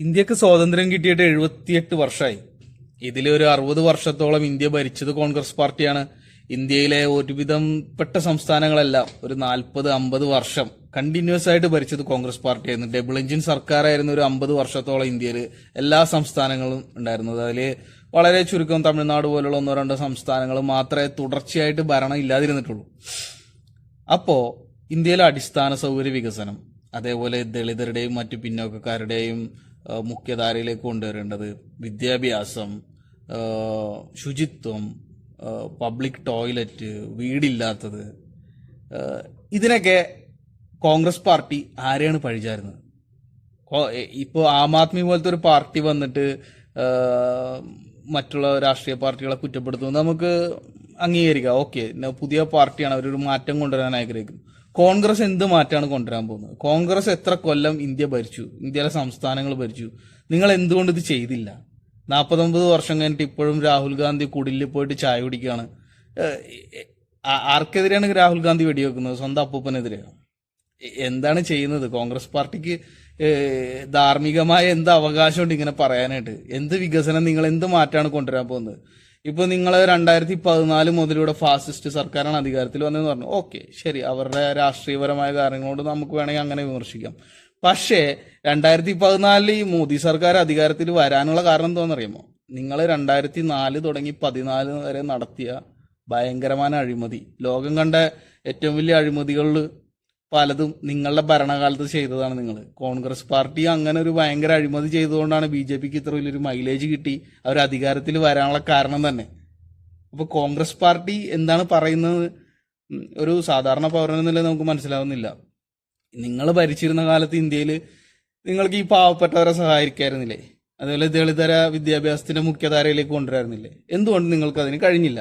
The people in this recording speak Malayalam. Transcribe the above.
ഇന്ത്യക്ക് സ്വാതന്ത്ര്യം കിട്ടിയിട്ട് 78 വർഷമായി. ഇതിലൊരു 60 വർഷത്തോളം ഇന്ത്യ ഭരിച്ചത് കോൺഗ്രസ് പാർട്ടിയാണ്. ഇന്ത്യയിലെ ഒരുവിധപ്പെട്ട സംസ്ഥാനങ്ങളെല്ലാം ഒരു 40-50 വർഷം കണ്ടിന്യൂസ് ആയിട്ട് ഭരിച്ചത് കോൺഗ്രസ് പാർട്ടിയായിരുന്നു. ഡബിൾ എഞ്ചിൻ സർക്കാരായിരുന്നു ഒരു 50 വർഷത്തോളം ഇന്ത്യയിൽ എല്ലാ സംസ്ഥാനങ്ങളും ഉണ്ടായിരുന്നത്. അതിൽ വളരെ ചുരുക്കം തമിഴ്നാട് പോലുള്ള ഒന്നോ രണ്ടോ സംസ്ഥാനങ്ങൾ മാത്രമേ തുടർച്ചയായിട്ട് ഭരണം ഇല്ലാതിരുന്നിട്ടുള്ളൂ. അപ്പോ ഇന്ത്യയിലെ അടിസ്ഥാന സൗകര്യ വികസനം, അതേപോലെ ദളിതരുടെയും മറ്റു പിന്നോക്കക്കാരുടെയും മുഖ്യധാരയിലേക്ക് കൊണ്ടുവരേണ്ടത് വിദ്യാഭ്യാസം, ശുചിത്വം, പബ്ലിക് ടോയ്ലറ്റ്, വീടില്ലാത്തത്, ഇതിനൊക്കെ കോൺഗ്രസ് പാർട്ടി ആരെയാണ് പഴിചാരുന്നത്? ഇപ്പോൾ ആം ആദ്മി പോലത്തെ ഒരു പാർട്ടി വന്നിട്ട് മറ്റുള്ള രാഷ്ട്രീയ പാർട്ടികളെ കുറ്റപ്പെടുത്തുന്നത് നമുക്ക് അംഗീകരിക്കാം. ഓക്കെ, പുതിയ പാർട്ടിയാണ്, അവരൊരു മാറ്റം കൊണ്ടുവരാൻ ആഗ്രഹിക്കുന്നു. കോൺഗ്രസ് എന്ത് മാറ്റമാണ് കൊണ്ടുവരാൻ പോകുന്നത്? കോൺഗ്രസ് എത്ര കൊല്ലം ഇന്ത്യ ഭരിച്ചു, ഇന്ത്യയിലെ സംസ്ഥാനങ്ങൾ ഭരിച്ചു. നിങ്ങൾ എന്തുകൊണ്ട് ഇത് ചെയ്തില്ല? 49 വർഷം കഴിഞ്ഞിട്ട് ഇപ്പോഴും രാഹുൽ ഗാന്ധി കുടിലിൽ പോയിട്ട് ചായ കുടിക്കുകയാണ്. ആർക്കെതിരെയാണ് രാഹുൽ ഗാന്ധി വെടിവെക്കുന്നത്? സ്വന്തം അപ്പൂപ്പനെതിരെയാണ്. എന്താണ് ചെയ്യുന്നത്? കോൺഗ്രസ് പാർട്ടിക്ക് ധാർമ്മികമായ എന്ത് അവകാശമുണ്ട് ഇങ്ങനെ പറയാനായിട്ട്? എന്ത് വികസനം, നിങ്ങൾ എന്ത് മാറ്റമാണ് കൊണ്ടുവരാൻ പോകുന്നത്? ഇപ്പൊ നിങ്ങൾ 2014 മുതലൂടെ ഫാസിസ്റ്റ് സർക്കാരാണ് അധികാരത്തിൽ വന്നതെന്ന് പറഞ്ഞു. ഓക്കെ, ശരി, അവരുടെ രാഷ്ട്രീയപരമായ കാര്യങ്ങളോട് നമുക്ക് വേണമെങ്കിൽ അങ്ങനെ വിമർശിക്കാം. പക്ഷേ 2014 ഈ മോദി സർക്കാർ അധികാരത്തിൽ വരാനുള്ള കാരണം എന്താണെന്നറിയാമോ? നിങ്ങൾ 2004 തുടങ്ങി 2014 വരെ നടത്തിയ ഭയങ്കരമായ അഴിമതി, ലോകം കണ്ട ഏറ്റവും വലിയ അഴിമതികളിൽ പലതും നിങ്ങളുടെ ഭരണകാലത്ത് ചെയ്തതാണ് നിങ്ങൾ. കോൺഗ്രസ് പാർട്ടി അങ്ങനെ ഒരു ഭയങ്കര അഴിമതി ചെയ്തുകൊണ്ടാണ് BJPക്ക് ഇത്ര വലിയൊരു മൈലേജ് കിട്ടി അവർ അധികാരത്തിൽ വരാനുള്ള കാരണം തന്നെ. അപ്പോൾ കോൺഗ്രസ് പാർട്ടി എന്താണ് പറയുന്നത് ഒരു സാധാരണ പൗരനെന്നല്ലേ നമുക്ക് മനസ്സിലാവുന്നില്ല. നിങ്ങൾ ഭരിച്ചിരുന്ന കാലത്ത് ഇന്ത്യയിൽ നിങ്ങൾക്ക് ഈ പാവപ്പെട്ടവരെ സഹായിക്കായിരുന്നില്ലേ? അതുപോലെ ദളിതര വിദ്യാഭ്യാസത്തിന്റെ മുഖ്യധാരയിലേക്ക് കൊണ്ടുവരായിരുന്നില്ലേ? എന്തുകൊണ്ട് നിങ്ങൾക്ക് അതിന് കഴിഞ്ഞില്ല?